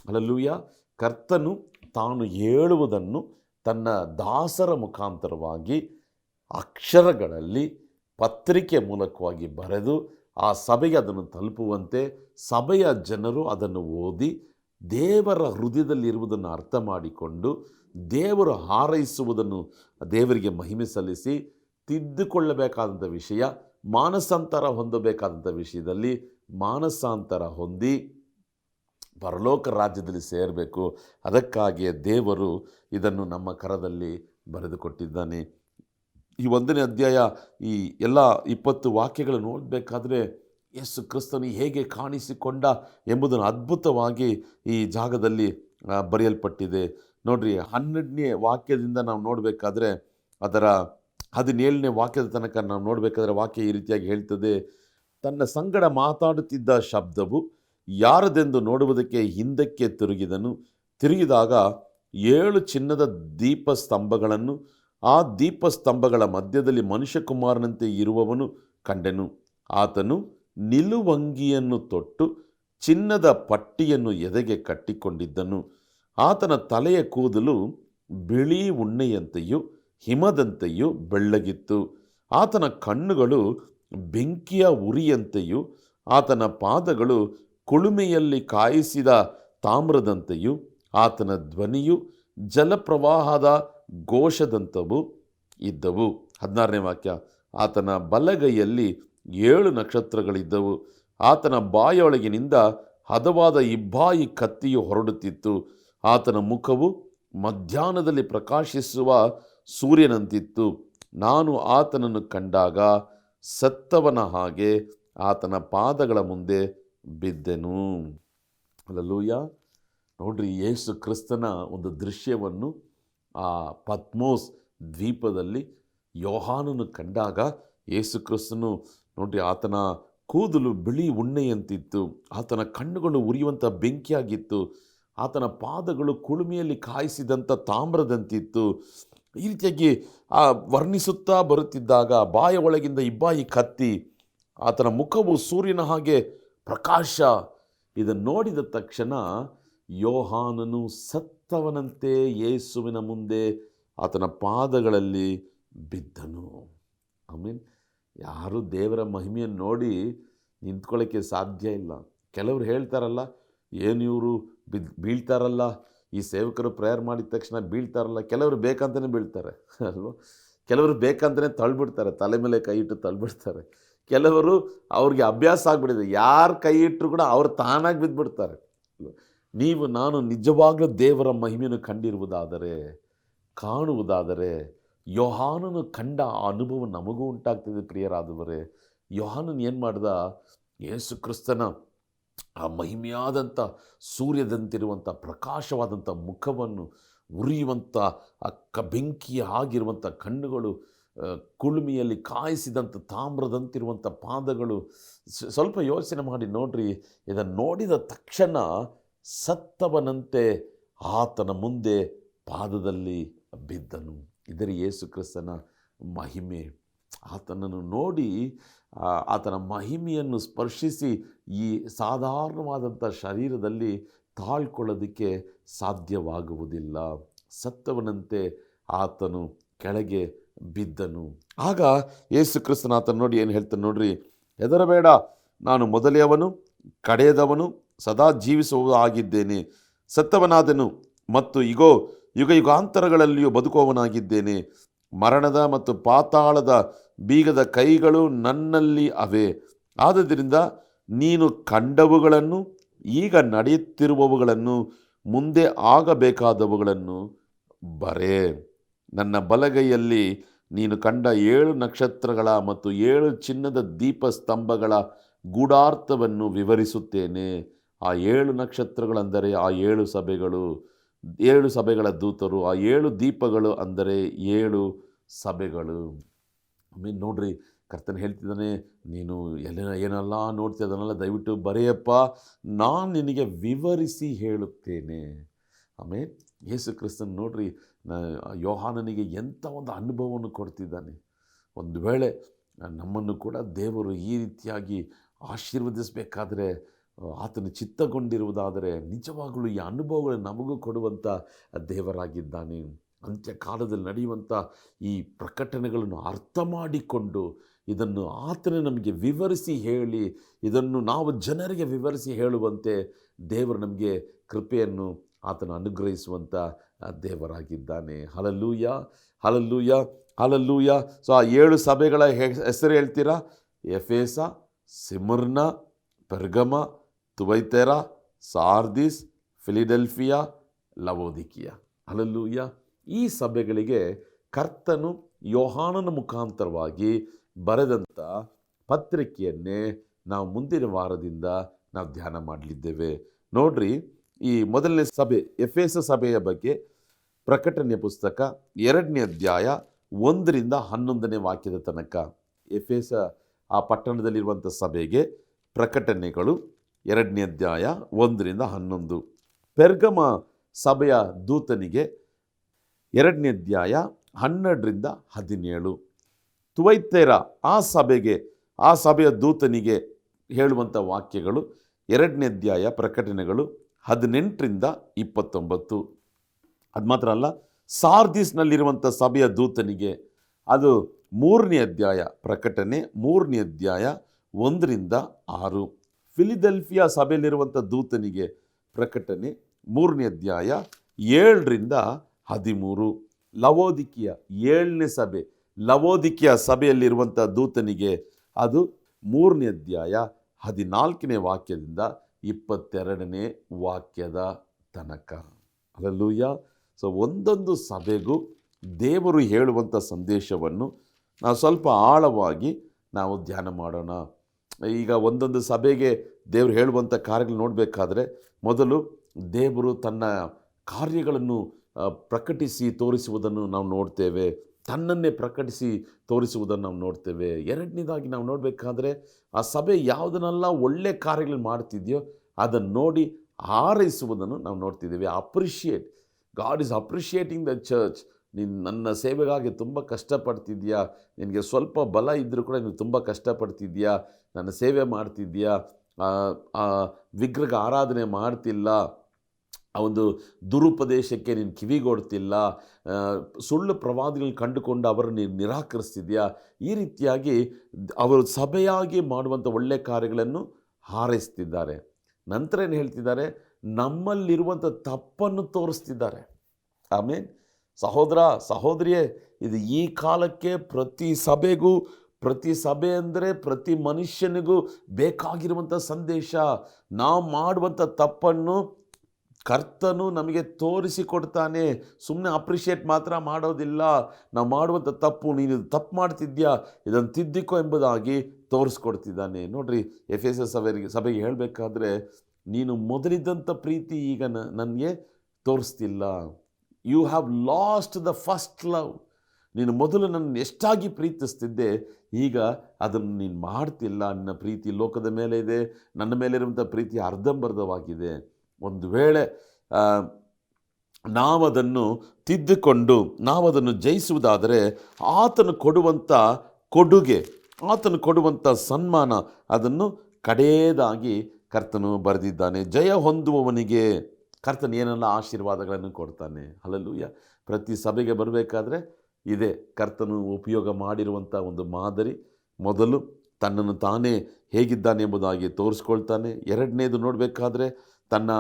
hallelujah. ಕರ್ತನು ತಾನು ಹೇಳುವುದನ್ನು ತನ್ನ ದಾಸರ ಮುಖಾಂತರವಾಗಿ ಅಕ್ಷರಗಳಲ್ಲಿ ಪತ್ರಿಕೆ ಮೂಲಕವಾಗಿ ಬರೆದು ಆ ಸಭೆಗೆ ಅದನ್ನು ತಲುಪುವಂತೆ ಸಭೆಯ ಜನರು ಅದನ್ನು ಓದಿ ದೇವರ ಹೃದಯದಲ್ಲಿರುವುದನ್ನು ಅರ್ಥ ಮಾಡಿಕೊಂಡು ದೇವರು ಹಾರೈಸುವುದನ್ನು ದೇವರಿಗೆ ಮಹಿಮೆ ಸಲ್ಲಿಸಿ ತಿದ್ದುಕೊಳ್ಳಬೇಕಾದಂಥ ವಿಷಯ, ಮಾನಸಾಂತರ ಹೊಂದಬೇಕಾದಂಥ ವಿಷಯದಲ್ಲಿ ಮಾನಸಾಂತರ ಹೊಂದಿ ಪರಲೋಕ ರಾಜ್ಯದಲ್ಲಿ ಸೇರಬೇಕು. ಅದಕ್ಕಾಗಿಯೇ ದೇವರು ಇದನ್ನು ನಮ್ಮ ಕರದಲ್ಲಿ ಬರೆದುಕೊಟ್ಟಿದ್ದಾನೆ. ಈ 1ನೇ ಅಧ್ಯಾಯ ಈ ಎಲ್ಲ 20 ವಾಕ್ಯಗಳು ನೋಡಬೇಕಾದ್ರೆ ಯೇಸು ಕ್ರಿಸ್ತನು ಹೇಗೆ ಕಾಣಿಸಿಕೊಂಡ ಎಂಬುದನ್ನು ಅದ್ಭುತವಾಗಿ ಈ ಜಾಗದಲ್ಲಿ ಬರೆಯಲ್ಪಟ್ಟಿದೆ. ನೋಡ್ರಿ, 12ನೇ ವಾಕ್ಯದಿಂದ ನಾವು ನೋಡಬೇಕಾದ್ರೆ ಅದರ 17ನೇ ವಾಕ್ಯದ ತನಕ ನಾವು ನೋಡಬೇಕಾದ್ರೆ ವಾಕ್ಯ ಈ ರೀತಿಯಾಗಿ ಹೇಳ್ತದೆ. ತನ್ನ ಸಂಗಡ ಮಾತಾಡುತ್ತಿದ್ದ ಶಬ್ದವು ಯಾರದೆಂದು ನೋಡುವುದಕ್ಕೆ ಹಿಂದಕ್ಕೆ ತಿರುಗಿದಾಗ 7 ಚಿನ್ನದ ದೀಪಸ್ತಂಭಗಳನ್ನು, ಆ ದೀಪಸ್ತಂಭಗಳ ಮಧ್ಯದಲ್ಲಿ ಮನುಷ್ಯಕುಮಾರನಂತೆ ಇರುವವನು ಕಂಡೆನು. ಆತನು ನಿಲುವಂಗಿಯನ್ನು ತೊಟ್ಟು ಚಿನ್ನದ ಪಟ್ಟಿಯನ್ನು ಎದೆಗೆ ಕಟ್ಟಿಕೊಂಡಿದ್ದನು. ಆತನ ತಲೆಯ ಕೂದಲು ಬಿಳಿ ಉಣ್ಣೆಯಂತೆಯೂ ಹಿಮದಂತೆಯೂ ಬೆಳ್ಳಗಿತ್ತು. ಆತನ ಕಣ್ಣುಗಳು ಬೆಂಕಿಯ ಉರಿಯಂತೆಯೂ ಆತನ ಪಾದಗಳು ಕುಳುಮೆಯಲ್ಲಿ ಕಾಯಿಸಿದ ತಾಮ್ರದಂತೆಯೂ ಆತನ ಧ್ವನಿಯು ಜಲಪ್ರವಾಹದ ಘೋಷದಂಥವು ಇದ್ದವು. 16ನೇ ವಾಕ್ಯ. ಆತನ ಬಲಗೈಯಲ್ಲಿ 7 ನಕ್ಷತ್ರಗಳಿದ್ದವು. ಆತನ ಬಾಯೊಳಗಿನಿಂದ ಹದವಾದ ಇಬ್ಬಾಯಿ ಕತ್ತಿಯು ಹೊರಡುತ್ತಿತ್ತು. ಆತನ ಮುಖವು ಮಧ್ಯಾಹ್ನದಲ್ಲಿ ಪ್ರಕಾಶಿಸುವ ಸೂರ್ಯನಂತಿತ್ತು. ನಾನು ಆತನನ್ನು ಕಂಡಾಗ ಸತ್ತವನ ಹಾಗೆ ಆತನ ಪಾದಗಳ ಮುಂದೆ ಬಿದ್ದೆನು. ಹಲ್ಲೆಲೂಯಾ. ನೋಡ್ರಿ, ಯೇಸು ಕ್ರಿಸ್ತನ ಒಂದು ದೃಶ್ಯವನ್ನು ಆ ಪತ್ಮೋಸ್ ದ್ವೀಪದಲ್ಲಿ ಯೋಹಾನನು ಕಂಡಾಗ ಯೇಸು ಕ್ರಿಸ್ತನು ನೋಡ್ರಿ, ಆತನ ಕೂದಲು ಬಿಳಿ ಉಣ್ಣೆಯಂತಿತ್ತು, ಆತನ ಕಣ್ಣುಗಳು ಉರಿಯುವಂಥ ಬೆಂಕಿಯಾಗಿತ್ತು, ಆತನ ಪಾದಗಳು ಕುಳುಮೆಯಲ್ಲಿ ಕಾಯಿಸಿದಂಥ ತಾಮ್ರದಂತಿತ್ತು. ಈ ರೀತಿಯಾಗಿ ವರ್ಣಿಸುತ್ತಾ ಬರುತ್ತಿದ್ದಾಗ ಬಾಯ ಒಳಗಿಂದ ಇಬ್ಬಾಯಿ ಕತ್ತಿ, ಆತನ ಮುಖವು ಸೂರ್ಯನ ಹಾಗೆ ಪ್ರಕಾಶ. ಇದನ್ನು ನೋಡಿದ ತಕ್ಷಣ ಯೋಹಾನನು ಸತ್ತವನಂತೆ ಯೇಸುವಿನ ಮುಂದೆ ಆತನ ಪಾದಗಳಲ್ಲಿ ಬಿದ್ದನು. ಆಮೇಲೆ ಯಾರೂ ದೇವರ ಮಹಿಮೆಯನ್ನು ನೋಡಿ ನಿಂತ್ಕೊಳ್ಳೋಕ್ಕೆ ಸಾಧ್ಯ ಇಲ್ಲ. ಕೆಲವರು ಹೇಳ್ತಾರಲ್ಲ, ಏನು ಇವರು ಬೀಳ್ತಾರಲ್ಲ, ಈ ಸೇವಕರು ಪ್ರೇಯರ್ ಮಾಡಿದ ತಕ್ಷಣ ಬೀಳ್ತಾರಲ್ಲ. ಕೆಲವರು ಬೇಕಂತಲೇ ಬೀಳ್ತಾರೆ ಅಲ್ವ, ಕೆಲವರು ಬೇಕಂತಲೇ ತಳ್ಳಿಬಿಡ್ತಾರೆ, ತಲೆ ಮೇಲೆ ಕೈ ಇಟ್ಟು ತಳ್ಳಿಬಿಡ್ತಾರೆ. ಕೆಲವರು ಅವ್ರಿಗೆ ಅಭ್ಯಾಸ ಆಗಿಬಿಟ್ಟಿದೆ, ಯಾರು ಕೈ ಇಟ್ಟರು ಕೂಡ ಅವ್ರು ತಾನಾಗಿ ಬಿದ್ದುಬಿಡ್ತಾರೆ. ನೀವು ನಾನು ನಿಜವಾಗ್ಲೂ ದೇವರ ಮಹಿಮೆಯನ್ನು ಕಂಡಿರುವುದಾದರೆ, ಕಾಣುವುದಾದರೆ, ಯೋಹಾನನು ಕಂಡ ಆ ಅನುಭವ ನಮಗೂ ಉಂಟಾಗ್ತಿದೆ ಪ್ರಿಯರಾದವರೇ. ಯೋಹಾನನು ಏನು ಮಾಡ್ದ? ಯೇಸು ಕ್ರಿಸ್ತನ ಆ ಮಹಿಮೆಯಾದಂಥ ಸೂರ್ಯದಂತಿರುವಂಥ ಪ್ರಕಾಶವಾದಂಥ ಮುಖವನ್ನು, ಉರಿಯುವಂಥ ಬೆಂಕಿಯ ಆಗಿರುವಂಥ ಕಣ್ಣುಗಳು, ಕುಳುಮಿಯಲ್ಲಿ ಕಾಯಿಸಿದಂಥ ತಾಮ್ರದಂತಿರುವಂಥ ಪಾದಗಳು. ಸ್ವಲ್ಪ ಯೋಚನೆ ಮಾಡಿ ನೋಡ್ರಿ, ಇದನ್ನು ನೋಡಿದ ತಕ್ಷಣ ಸತ್ತವನಂತೆ ಆತನ ಮುಂದೆ ಪಾದದಲ್ಲಿ ಬಿದ್ದನು. ಇದರ ಯೇಸು ಕ್ರಿಸ್ತನ ಮಹಿಮೆ. ಆತನನ್ನು ನೋಡಿ, ಆತನ ಮಹಿಮೆಯನ್ನು ಸ್ಪರ್ಶಿಸಿ ಈ ಸಾಧಾರಣವಾದಂಥ ಶರೀರದಲ್ಲಿ ತಾಳ್ಕೊಳ್ಳೋದಕ್ಕೆ ಸಾಧ್ಯವಾಗುವುದಿಲ್ಲ. ಸತ್ತವನಂತೆ ಆತನು ಕೆಳಗೆ ಬಿದ್ದನು. ಆಗ ಯೇಸು ಕ್ರಿಸ್ತನ ಆತನ ನೋಡಿ ಏನು ಹೇಳ್ತಾನೆ ನೋಡ್ರಿ, ಹೆದರಬೇಡ, ನಾನು ಮೊದಲೆಯವನು ಕಡೆಯದವನು, ಸದಾ ಜೀವಿಸುವ ಆಗಿದ್ದೇನೆ. ಸತ್ತವನಾದನು ಮತ್ತು ಇಗೋ ಯುಗ ಯುಗಾಂತರಗಳಲ್ಲಿಯೂ ಬದುಕುವವನಾಗಿದ್ದೇನೆ. ಮರಣದ ಮತ್ತು ಪಾತಾಳದ ಬೀಗದ ಕೈಗಳು ನನ್ನಲ್ಲಿ ಅವೆ. ಆದುದರಿಂದ ನೀನು ಕಂಡವುಗಳನ್ನು, ಈಗ ನಡೆಯುತ್ತಿರುವವುಗಳನ್ನು, ಮುಂದೆ ಆಗಬೇಕಾದವುಗಳನ್ನು ಬರೆ. ನನ್ನ ಬಲಗೈಯಲ್ಲಿ ನೀನು ಕಂಡ 7 ನಕ್ಷತ್ರಗಳ ಮತ್ತು 7 ಚಿನ್ನದ ದೀಪಸ್ತಂಭಗಳ ಗೂಢಾರ್ಥವನ್ನು ವಿವರಿಸುತ್ತೇನೆ. ಆ 7 ನಕ್ಷತ್ರಗಳೆಂದರೆ ಆ 7 ಸಭೆಗಳು, 7 ಸಭೆಗಳ ದೂತರು. ಆ 7 ದೀಪಗಳು ಅಂದರೆ 7 ಸಭೆಗಳು. ಆಮೇಲೆ ನೋಡ್ರಿ, ಕರ್ತನ ಹೇಳ್ತಿದ್ದಾನೆ, ನೀನು ಏನೆಲ್ಲ ನೋಡ್ತೀಯ ಅದನ್ನೆಲ್ಲ ದಯವಿಟ್ಟು ಬರೆಯಪ್ಪ, ನಾನು ನಿನಗೆ ವಿವರಿಸಿ ಹೇಳುತ್ತೇನೆ. ಆಮೇಲೆ ಯೇಸು ಕ್ರಿಸ್ತನ್ ನೋಡ್ರಿ, ಯೋಹಾನನಿಗೆ ಎಂಥ ಒಂದು ಅನುಭವವನ್ನು ಕೊಡ್ತಿದ್ದಾನೆ. ಒಂದು ವೇಳೆ ನಮ್ಮನ್ನು ಕೂಡ ದೇವರು ಈ ರೀತಿಯಾಗಿ ಆಶೀರ್ವದಿಸಬೇಕಾದ್ರೆ, ಆತನು ಚಿತ್ತಗೊಂಡಿರುವುದಾದರೆ, ನಿಜವಾಗಲೂ ಈ ಅನುಭವಗಳನ್ನು ನಮಗೂ ಕೊಡುವಂಥ ದೇವರಾಗಿದ್ದಾನೆ. ಅಂತ್ಯಕಾಲದಲ್ಲಿ ನಡೆಯುವಂಥ ಈ ಪ್ರಕಟಣೆಗಳನ್ನು ಅರ್ಥ ಮಾಡಿಕೊಂಡು ಇದನ್ನು ಆತನೇ ನಮಗೆ ವಿವರಿಸಿ ಹೇಳಿ, ಇದನ್ನು ನಾವು ಜನರಿಗೆ ವಿವರಿಸಿ ಹೇಳುವಂತೆ ದೇವರು ನಮಗೆ ಕೃಪೆಯನ್ನು ಆತನು ಅನುಗ್ರಹಿಸುವಂಥ ದೇವರಾಗಿದ್ದಾನೆ. Hallelujah, hallelujah, hallelujah. ಸೊ ಆ 7 ಸಭೆಗಳ ಹೆಸರು ಹೇಳ್ತೀರಾ? Ephesus, Smyrna, Pergamum, Thyatira, Sardis, Philadelphia, Laodicea. Hallelujah. ಈ ಸಭೆಗಳಿಗೆ ಕರ್ತನು ಯೋಹಾನನ ಮುಖಾಂತರವಾಗಿ ಬರೆದಂಥ ಪತ್ರಿಕೆಯನ್ನೇ ನಾವು ಮುಂದಿನ ವಾರದಿಂದ ನಾವು ಧ್ಯಾನ ಮಾಡಲಿದ್ದೇವೆ. ನೋಡ್ರಿ, ಈ ಮೊದಲನೇ ಸಭೆ ಎಫೆಸ ಸಭೆಯ ಬಗ್ಗೆ ಪ್ರಕಟಣೆಯ ಪುಸ್ತಕ 2ನೇ ಅಧ್ಯಾಯ 1ರಿಂದ 11ನೇ ವಾಕ್ಯದ ತನಕ. ಎಫೆಸ ಆ ಪಟ್ಟಣದಲ್ಲಿರುವಂಥ ಸಭೆಗೆ ಪ್ರಕಟಣೆಗಳು 2ನೇ ಅಧ್ಯಾಯ 1ರಿಂದ 11. ಪೆರ್ಗಮ ಸಭೆಯ ದೂತನಿಗೆ 2ನೇ ಅಧ್ಯಾಯ 12ರಿಂದ 17. ತುವೈತೆರ ಆ ಸಭೆಯ ದೂತನಿಗೆ ಹೇಳುವಂಥ ವಾಕ್ಯಗಳು 2ನೇ ಅಧ್ಯಾಯ ಪ್ರಕಟಣೆಗಳು 18ರಿಂದ 29. ಅದು ಮಾತ್ರ ಅಲ್ಲ, ಸಾರ್ದಿಸ್ನಲ್ಲಿರುವಂಥ ಸಭೆಯ ದೂತನಿಗೆ ಅದು 3ನೇ ಅಧ್ಯಾಯ ಪ್ರಕಟಣೆ 3ನೇ ಅಧ್ಯಾಯ 1ರಿಂದ 6. ಫಿಲಿಡೆಲ್ಫಿಯಾ ಸಭೆಯಲ್ಲಿರುವಂಥ ದೂತನಿಗೆ ಪ್ರಕಟಣೆ 3ನೇ ಅಧ್ಯಾಯ 7ರಿಂದ 13. ಲವೋದಿಕಿಯ 7ನೇ ಸಭೆ, ಲವೋದಿಕಿಯ ಸಭೆಯಲ್ಲಿರುವಂಥ ದೂತನಿಗೆ ಅದು 3ನೇ ಅಧ್ಯಾಯ 14ನೇ ವಾಕ್ಯದಿಂದ 22ನೇ ವಾಕ್ಯದ ತನಕ. ಹಲ್ಲೆಲೂಯಾ. ಸೊ ಒಂದೊಂದು ಸಭೆಗೂ ದೇವರು ಹೇಳುವಂಥ ಸಂದೇಶವನ್ನು ನಾವು ಸ್ವಲ್ಪ ಆಳವಾಗಿ ನಾವು ಧ್ಯಾನ ಮಾಡೋಣ. ಈಗ ಒಂದೊಂದು ಸಭೆಗೆ ದೇವರು ಹೇಳುವಂಥ ಕಾರ್ಯಗಳು ನೋಡಬೇಕಾದ್ರೆ, ಮೊದಲು ದೇವರು ತನ್ನ ಕಾರ್ಯಗಳನ್ನು ಪ್ರಕಟಿಸಿ ತೋರಿಸುವುದನ್ನು ನಾವು ನೋಡ್ತೇವೆ. ತನ್ನನ್ನೇ ಪ್ರಕಟಿಸಿ ತೋರಿಸುವುದನ್ನು ನಾವು ನೋಡ್ತೇವೆ. ಎರಡನೇದಾಗಿ ನಾವು ನೋಡಬೇಕಾದ್ರೆ, ಆ ಸಭೆ ಯಾವುದನ್ನೆಲ್ಲ ಒಳ್ಳೆ ಕಾರ್ಯಗಳನ್ನು ಮಾಡ್ತಿದೆಯೋ ಅದನ್ನು ನೋಡಿ ಹಾರೈಸುವುದನ್ನು ನಾವು ನೋಡ್ತಿದ್ದೇವೆ. Appreciate, God is appreciating the church. ನೀನು ನನ್ನ ಸೇವೆಗಾಗಿ ತುಂಬ ಕಷ್ಟಪಡ್ತಿದ್ಯಾ, ನಿನಗೆ ಸ್ವಲ್ಪ ಬಲ ಇದ್ದರೂ ಕೂಡ ನೀನು ತುಂಬ ಕಷ್ಟಪಡ್ತಿದ್ಯಾ, ನನ್ನ ಸೇವೆ ಮಾಡ್ತಿದ್ಯಾ, ವಿಗ್ರಹ ಆರಾಧನೆ ಮಾಡ್ತಿಲ್ಲ, ಆ ಒಂದು ದುರುಪದೇಶಕ್ಕೆ ನೀನು ಕಿವಿಗೊಡ್ತಿಲ್ಲ, ಸುಳ್ಳು ಪ್ರವಾದಿಗಳನ್ನ ಕಂಡುಕೊಂಡು ಅವರನ್ನು ನೀನು ನಿರಾಕರಿಸ್ತಿದ್ಯಾ, ಈ ರೀತಿಯಾಗಿ ಅವರು ಸಭೆಯಾಗಿ ಮಾಡುವಂಥ ಒಳ್ಳೆಯ ಕಾರ್ಯಗಳನ್ನು ಹಾರೈಸ್ತಿದ್ದಾರೆ. ನಂತರ ಏನು ಹೇಳ್ತಿದ್ದಾರೆ, ನಮ್ಮಲ್ಲಿರುವಂಥ ತಪ್ಪನ್ನು ತೋರಿಸ್ತಿದ್ದಾರೆ. ಆಮೇಲೆ ಸಹೋದರ ಸಹೋದರಿಯೇ, ಇದು ಈ ಕಾಲಕ್ಕೆ ಪ್ರತಿ ಸಭೆಗೂ, ಪ್ರತಿ ಸಭೆ ಅಂದರೆ ಪ್ರತಿ ಮನುಷ್ಯನಿಗೂ ಬೇಕಾಗಿರುವಂಥ ಸಂದೇಶ. ನಾವು ಮಾಡುವಂಥ ತಪ್ಪನ್ನು ಕರ್ತನು ನಮಗೆ ತೋರಿಸಿಕೊಡ್ತಾನೆ. ಸುಮ್ಮನೆ ಅಪ್ರಿಷಿಯೇಟ್ ಮಾತ್ರ ಮಾಡೋದಿಲ್ಲ. ನಾವು ಮಾಡುವಂಥ ತಪ್ಪು, ನೀನು ತಪ್ಪು ಮಾಡ್ತಿದ್ಯಾ, ಇದನ್ನು ತಿದ್ದಿಕೋ ಎಂಬುದಾಗಿ ತೋರಿಸ್ಕೊಡ್ತಿದ್ದಾನೆ. ನೋಡ್ರಿ, ಎಫೆಸ ಸಭೆಗೆ ಹೇಳಬೇಕಾದ್ರೆ, ನೀನು ಮೊದಲಿದ್ದಂಥ ಪ್ರೀತಿ ಈಗ ನನಗೆ ತೋರಿಸ್ತಿಲ್ಲ. You have lost the first love. ನೀನು ಮೊದಲು ನನ್ನ ಎಷ್ಟಾಗಿ ಪ್ರೀತಿಸ್ತಿದ್ದೆ, ಈಗ ಅದನ್ನು ನೀನು ಮಾಡ್ತಿಲ್ಲ. ನಿನ್ನ ಪ್ರೀತಿ ಲೋಕದ ಮೇಲೆ ಇದೆ, ನನ್ನ ಮೇಲಿರುವಂಥ ಪ್ರೀತಿ ಅರ್ಧಂಬರ್ಧವಾಗಿದೆ. ಒಂದು ವೇಳೆ ನಾವದನ್ನು ತಿದ್ದುಕೊಂಡು ನಾವದನ್ನು ಜಯಿಸುವುದಾದರೆ, ಆತನು ಕೊಡುವಂಥ ಕೊಡುಗೆ, ಆತನು ಕೊಡುವಂಥ ಸನ್ಮಾನ, ಅದನ್ನು ಕಡೆಯದಾಗಿ ಕರ್ತನು ಬರೆದಿದ್ದಾನೆ. ಜಯ ಹೊಂದುವವನಿಗೆ ಕರ್ತನು ಏನೆಲ್ಲ ಆಶೀರ್ವಾದಗಳನ್ನು ಕೊಡ್ತಾನೆ. ಹಲ್ಲೆಲೂಯಾ. ಪ್ರತಿ ಸಭೆಗೆ ಬರಬೇಕಾದ್ರೆ ಇದೆ ಕರ್ತನು ಉಪಯೋಗ ಮಾಡಿರುವಂಥ ಒಂದು ಮಾದರಿ. ಮೊದಲು ತನ್ನನ್ನು ತಾನೇ ಹೇಗಿದ್ದಾನೆ ಎಂಬುದಾಗಿ ತೋರಿಸ್ಕೊಳ್ತಾನೆ. ಎರಡನೇದು ನೋಡಬೇಕಾದ್ರೆ, ತನ್ನ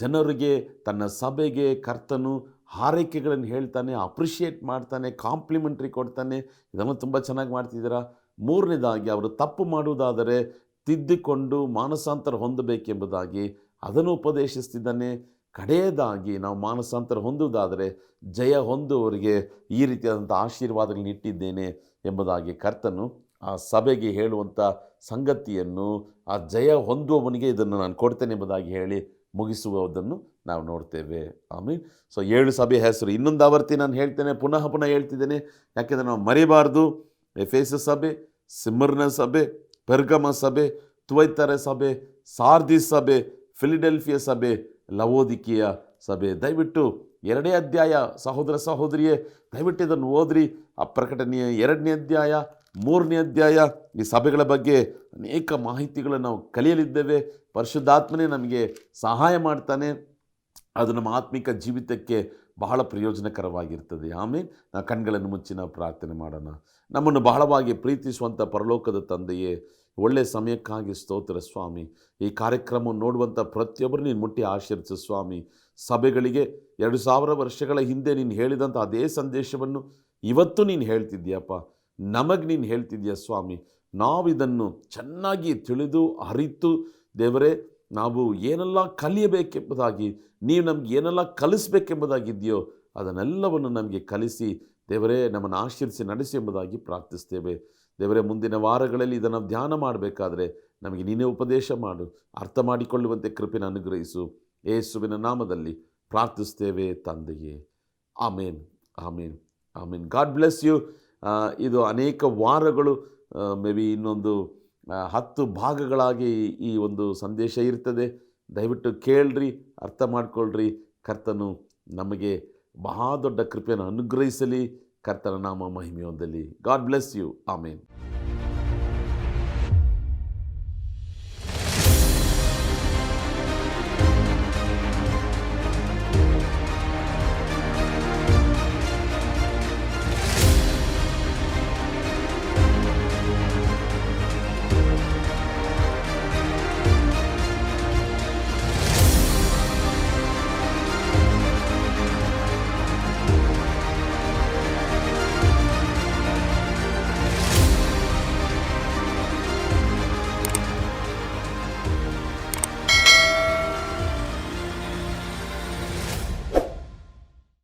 ಜನರಿಗೆ, ತನ್ನ ಸಭೆಗೆ ಕರ್ತನು ಹಾರೈಕೆಗಳನ್ನು ಹೇಳ್ತಾನೆ, ಅಪ್ರಿಷಿಯೇಟ್ ಮಾಡ್ತಾನೆ, ಕಾಂಪ್ಲಿಮೆಂಟ್ರಿ ಕೊಡ್ತಾನೆ. ಇದನ್ನು ತುಂಬ ಚೆನ್ನಾಗಿ ಮಾಡ್ತಿದ್ದೀರಾ. ಮೂರನೇದಾಗಿ, ಅವರು ತಪ್ಪು ಮಾಡುವುದಾದರೆ ತಿದ್ದಿಕೊಂಡು ಮಾನಸಾಂತರ ಹೊಂದಬೇಕೆಂಬುದಾಗಿ ಅದನ್ನು ಉಪದೇಶಿಸ್ತಿದ್ದಾನೆ. ಕಡೆಯದಾಗಿ, ನಾವು ಮಾನಸಾಂತರ ಹೊಂದುವುದಾದರೆ ಜಯ ಹೊಂದುವವರಿಗೆ ಈ ರೀತಿಯಾದಂಥ ಆಶೀರ್ವಾದಗಳನ್ನು ಇಟ್ಟಿದ್ದೇನೆ ಎಂಬುದಾಗಿ ಕರ್ತನು ಆ ಸಭೆಗೆ ಹೇಳುವಂಥ ಸಂಗತಿಯನ್ನು, ಆ ಜಯ ಹೊಂದುವವನಿಗೆ ಇದನ್ನು ನಾನು ಕೊಡ್ತೇನೆ ಎಂಬುದಾಗಿ ಹೇಳಿ ಮುಗಿಸುವುದನ್ನು ನಾವು ನೋಡ್ತೇವೆ. ಆಮೇಲೆ 7 ಸಭೆ ಹೆಸರು ಇನ್ನೊಂದು ಆವರ್ತಿ ನಾನು ಹೇಳ್ತೇನೆ, ಪುನಃ ಹೇಳ್ತಿದ್ದೇನೆ, ಯಾಕೆಂದರೆ ನಾವು ಮರಿಬಾರ್ದು. ಎಫೆಸ ಸಭೆ, ಸ್ಮಿರ್ನ ಸಭೆ, ಪೆರ್ಗಮ ಸಭೆ, ಥುವೈತೈರ ಸಭೆ, ಸಾರ್ದಿಸ್ ಸಭೆ, ಫಿಲಡೆಲ್ಫಿಯಾ ಸಭೆ, ಲವೋದಿಕೀಯ ಸಭೆ. ದಯವಿಟ್ಟು 2ನೇ ಅಧ್ಯಾಯ, ಸಹೋದರ ಸಹೋದರಿಯೇ, ದಯವಿಟ್ಟು ಇದನ್ನು ಓದ್ರಿ. ಆ ಪ್ರಕಟಣೆಯ 2ನೇ ಅಧ್ಯಾಯ, 3ನೇ ಅಧ್ಯಾಯ, ಈ ಸಭೆಗಳ ಬಗ್ಗೆ ಅನೇಕ ಮಾಹಿತಿಗಳನ್ನು ನಾವು ಕಲಿಯಲಿದ್ದೇವೆ. ಪರಿಶುದ್ಧಾತ್ಮನೇ ನಮಗೆ ಸಹಾಯ ಮಾಡ್ತಾನೆ. ಅದು ನಮ್ಮ ಆತ್ಮಿಕ ಜೀವಿತಕ್ಕೆ ಬಹಳ ಪ್ರಯೋಜನಕರವಾಗಿರ್ತದೆ. ಆಮೇಲೆ ನಾವು ಕಣ್ಗಳನ್ನು ಮುಚ್ಚಿ ನಾವು ಪ್ರಾರ್ಥನೆ ಮಾಡೋಣ. ನಮ್ಮನ್ನು ಬಹಳವಾಗಿ ಪ್ರೀತಿಸುವಂಥ ಪರಲೋಕದ ತಂದೆಯೇ, ಒಳ್ಳೆಯ ಸಮಯಕ್ಕಾಗಿ ಸ್ತೋತ್ರ ಸ್ವಾಮಿ. ಈ ಕಾರ್ಯಕ್ರಮವನ್ನು ನೋಡುವಂಥ ಪ್ರತಿಯೊಬ್ಬರು ನೀನು ಮುಟ್ಟಿ ಆಶೀರ್ವಿಸು ಸ್ವಾಮಿ. ಸಭೆಗಳಿಗೆ 2000 ವರ್ಷಗಳ ಹಿಂದೆ ನೀನು ಹೇಳಿದಂಥ ಅದೇ ಸಂದೇಶವನ್ನು ಇವತ್ತು ನೀನು ಹೇಳ್ತಿದ್ದೀಯಪ್ಪ, ನಮಗೆ ನೀನು ಹೇಳ್ತಿದ್ದೀಯ ಸ್ವಾಮಿ. ನಾವಿದನ್ನು ಚೆನ್ನಾಗಿ ತಿಳಿದು ಅರಿತು ದೇವರೇ, ನಾವು ಏನೆಲ್ಲ ಕಲಿಯಬೇಕೆಂಬುದಾಗಿ, ನೀವು ನಮ್ಗೆ ಏನೆಲ್ಲ ಕಲಿಸ್ಬೇಕೆಂಬುದಾಗಿದೆಯೋ ಅದನ್ನೆಲ್ಲವನ್ನು ನಮಗೆ ಕಲಿಸಿ ದೇವರೇ, ನಮ್ಮನ್ನು ಆಶೀರ್ವಿಸಿ ನಡೆಸಿ ಎಂಬುದಾಗಿ ಪ್ರಾರ್ಥಿಸ್ತೇವೆ. ದೇವರೇ, ಮುಂದಿನ ವಾರಗಳಲ್ಲಿ ಇದನ್ನು ಧ್ಯಾನ ಮಾಡಬೇಕಾದ್ರೆ ನಮಗೆ ನೀನೇ ಉಪದೇಶ ಮಾಡು, ಅರ್ಥ ಮಾಡಿಕೊಳ್ಳುವಂತೆ ಕೃಪೆಯನ್ನು ಅನುಗ್ರಹಿಸು. ಯೇಸುವಿನ ನಾಮದಲ್ಲಿ ಪ್ರಾರ್ಥಿಸ್ತೇವೆ ತಂದೆಯೇ. Amen, amen, amen. God bless you. ಇದು ಅನೇಕ ವಾರಗಳು, ಮೇ ಬಿ ಇನ್ನೊಂದು 10 ಭಾಗಗಳಾಗಿ ಈ ಒಂದು ಸಂದೇಶ ಇರ್ತದೆ. ದಯವಿಟ್ಟು ಕೇಳ್ರಿ, ಅರ್ಥ ಮಾಡ್ಕೊಳ್ರಿ. ಕರ್ತನು ನಮಗೆ ಮಹಾದೊಡ್ಡ ಕೃಪೆಯನ್ನು ಅನುಗ್ರಹಿಸಲಿ. ಕರ್ತನ ನಾಮ ಮಹಿಮೆ ಹೊಂದಲಿ. God bless you. ಆಮೇನ್.